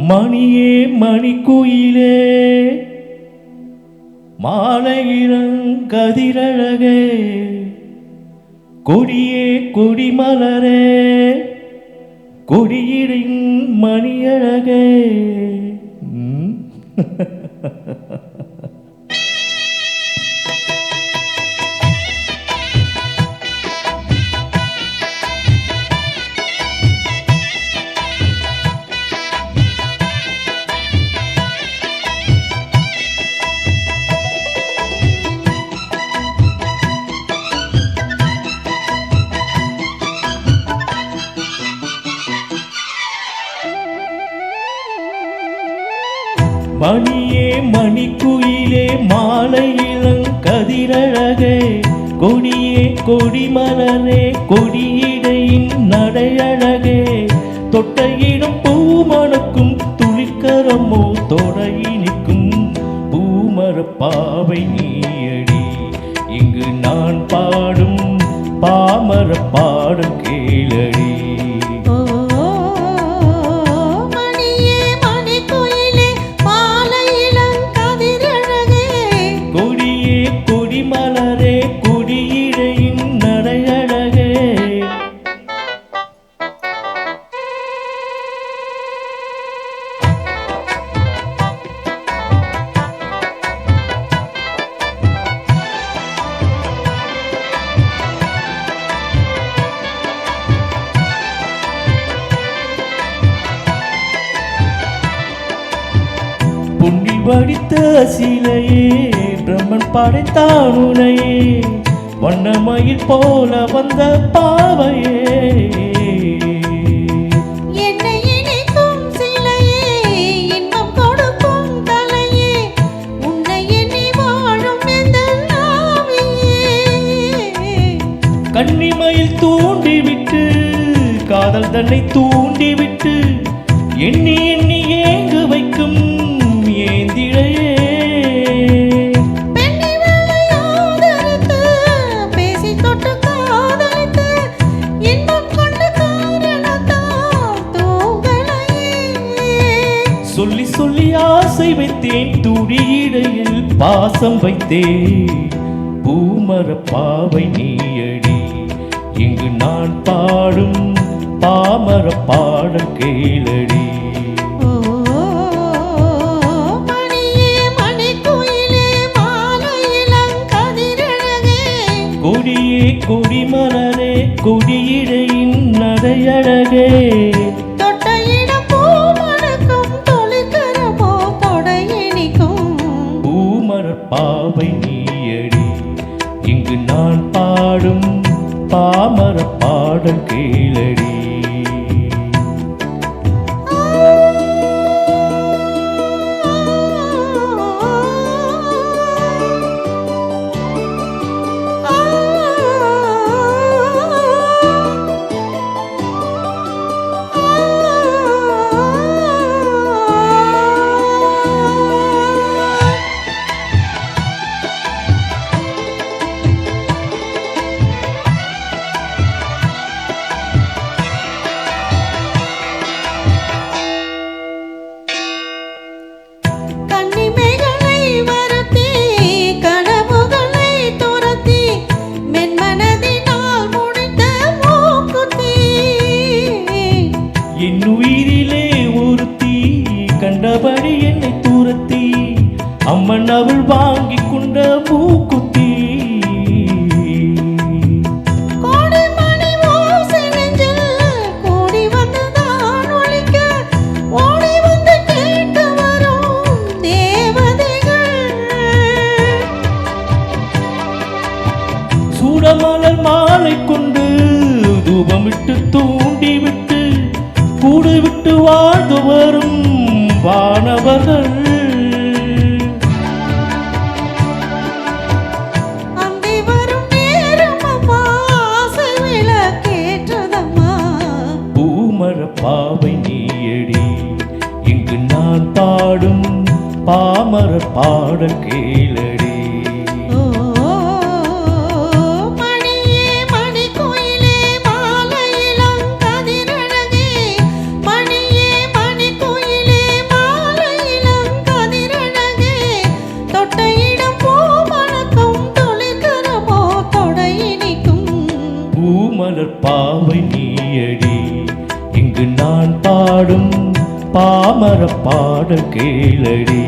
மணியே மணிக்குயிலே மாலையிளங்கதிரழகே கொடியே கொடிமலரே கொடியிடையின் மணியழகே. மணியே மணிக்குயிலே மாலையிளங்கதிரழகே கொடியே கொடிமலரே கொடியிடையின் நடையழகே தொட்டையிடும் பூமணக்கும் துளிக்கரமோ தொடையினிக்கும் பூமரப்பாவை நீயடி. இங்கு நான் பாடும் பாமர பாடல் கேளடி. பொன்னி வடித்த சிலையே பிரம்மன் படைத்தான் உனையே வண்ணமயில் போல வந்த பாவையே. என்னை இணைக்கும் சிலையே இன்பம் கொடுக்கும் தலையே உன்னை எண்ணி வாழும் எந்தன் ஆவியே. கன்னிமயில் தூண்டிவிட்டு காதல் தன்னை தூண்டிவிட்டு எண்ணி எண்ணி ஏங்கு வைக்கும் ஏந்திழையே. சொல்லி சொல்லி ஆசை வைத்தேன் துடியிடையில் பாசம் வைத்தேன் பூமர பாவை நீயடி. இங்கு நான் பாடும் பாமர பாடல் கேளடி. கொடியே கொடிமலரே கொடியிடையின் நடையழகே தொட்டையிடம் பூமணக்கும் தொழிற்கரமோ தொடையினிக்கும் பூமரப் பாவை நீயடி. இங்கு நான் பாடும் பாமர பாடல் கேளடி. என் உயிரிலே ஒருத்தி கண்டபடி என்னை தூரத்தி அம்மன் அவள் வாங்கி கொண்ட மூக்குத்தி. சூடமலர் மாலை கொண்டு தூபமிட்டு தூண்டிவிட்டு கூடு விட்டு வாழ்ந்து வரும் வானவர்கள் அங்கே வரும் நேரம் ஆசை விளக்கேற்றதம்மா. பூமர பாவை நீயடி. இங்கு நான் பாடும் பாமர பாடல் கேளடி. மணியே மணிக்குயிலே நீயடி. இங்கு நான் பாடும் பாமர பாடல் கேளடி.